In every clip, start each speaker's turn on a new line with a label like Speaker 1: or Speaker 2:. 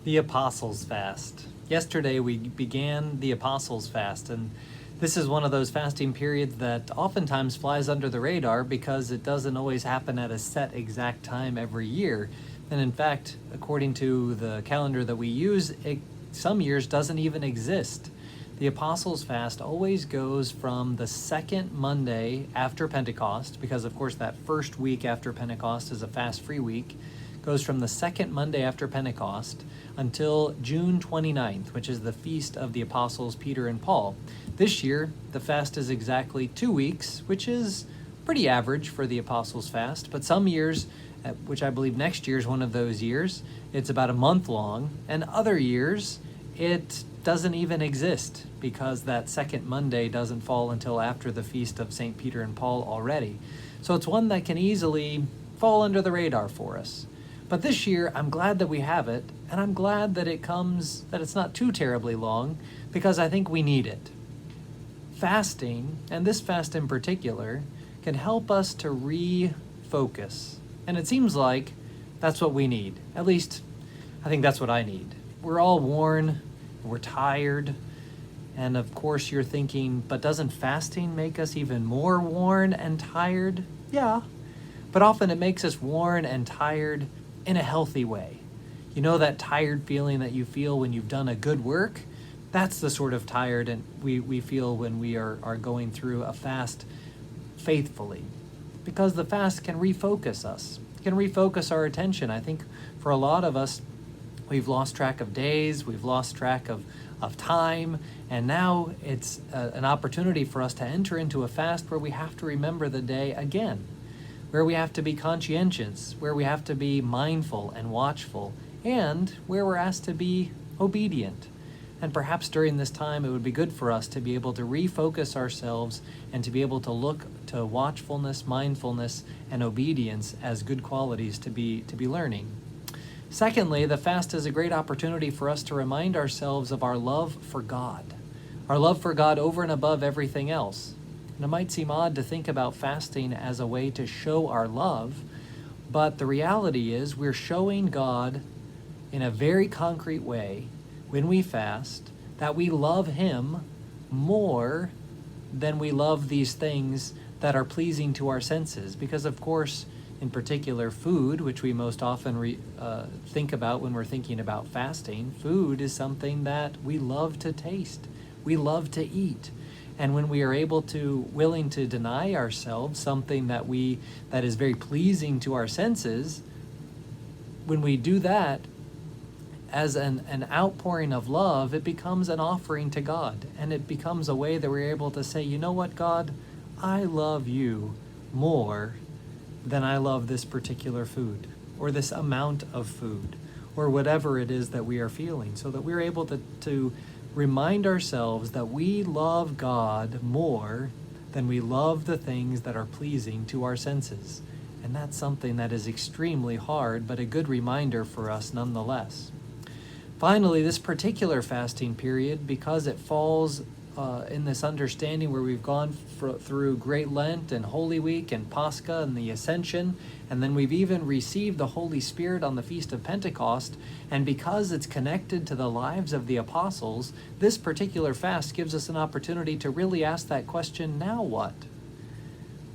Speaker 1: The Apostles' Fast. Yesterday we began the Apostles' Fast, and this is one of those fasting periods that oftentimes flies under the radar because it doesn't always happen at a set exact time every year. And in fact, according to the calendar that we use, it some years doesn't even exist. The Apostles' Fast always goes from the second Monday after Pentecost, because of course that first week after Pentecost is a fast-free week, goes from the second Monday after Pentecost until June 29th, which is the feast of the Apostles Peter and Paul. This year, the fast is exactly 2 weeks, which is pretty average for the Apostles' Fast, but some years, which I believe next year is one of those years, it's about a month long, and other years, it doesn't even exist because that second Monday doesn't fall until after the feast of St. Peter and Paul already. So it's one that can easily fall under the radar for us. But this year, I'm glad that we have it, and I'm glad that that it's not too terribly long, because I think we need it. Fasting, and this fast in particular, can help us to refocus. And it seems like that's what we need. At least, I think that's what I need. We're all worn, we're tired, and of course you're thinking, but doesn't fasting make us even more worn and tired? Yeah, but often it makes us worn and tired in a healthy way. You know that tired feeling that you feel when you've done a good work? That's the sort of tired and we feel when we are going through a fast faithfully. Because the fast can refocus us. It can refocus our attention. I think for a lot of us, we've lost track of days, we've lost track of time, and now it's an opportunity for us to enter into a fast where we have to remember the day again, where we have to be conscientious, where we have to be mindful and watchful, and where we're asked to be obedient. And perhaps during this time it would be good for us to be able to refocus ourselves and to be able to look to watchfulness, mindfulness, and obedience as good qualities to be learning. Secondly, the fast is a great opportunity for us to remind ourselves of our love for God over and above everything else. And it might seem odd to think about fasting as a way to show our love, but the reality is we're showing God in a very concrete way when we fast that we love Him more than we love these things that are pleasing to our senses. Because of course, in particular food, which we most often think about when we're thinking about fasting, food is something that we love to taste, we love to eat. And when we are willing to deny ourselves something that is very pleasing to our senses, when we do that as an outpouring of love, it becomes an offering to God. And it becomes a way that we're able to say, you know what, God, I love you more than I love this particular food, or this amount of food, or whatever it is that we are feeling, so that we're able to remind ourselves that we love God more than we love the things that are pleasing to our senses. And that's something that is extremely hard, but a good reminder for us nonetheless. Finally, this particular fasting period, because it falls in this understanding where we've gone through Great Lent and Holy Week and Pascha and the Ascension, and then we've even received the Holy Spirit on the Feast of Pentecost, and because it's connected to the lives of the apostles, this particular fast gives us an opportunity to really ask that question, now what?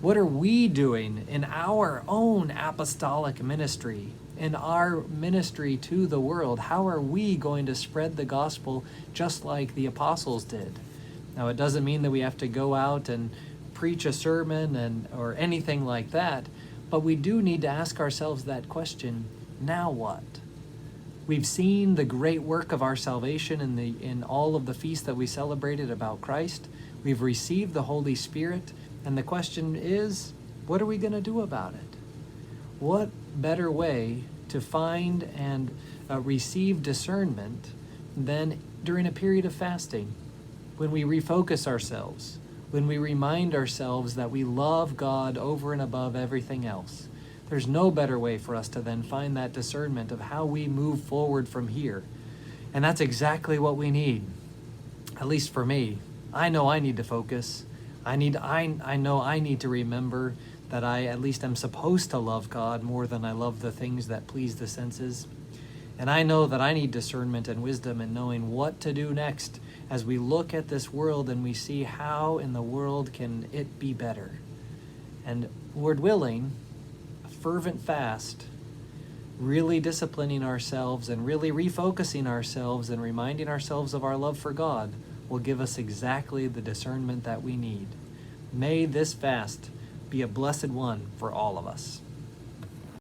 Speaker 1: What are we doing in our own apostolic ministry, in our ministry to the world? How are we going to spread the gospel just like the apostles did? Now, it doesn't mean that we have to go out and preach a sermon or anything like that, but we do need to ask ourselves that question, now what? We've seen the great work of our salvation in all of the feasts that we celebrated about Christ. We've received the Holy Spirit, and the question is, what are we going to do about it? What better way to find and receive discernment than during a period of fasting, when we refocus ourselves, when we remind ourselves that we love God over and above everything else? There's no better way for us to then find that discernment of how we move forward from here. And that's exactly what we need, at least for me. I know I need to focus. I know I need to remember that I at least am supposed to love God more than I love the things that please the senses. And I know that I need discernment and wisdom in knowing what to do next as we look at this world and we see how in the world can it be better. And Lord willing, a fervent fast, really disciplining ourselves and really refocusing ourselves and reminding ourselves of our love for God will give us exactly the discernment that we need. May this fast be a blessed one for all of us.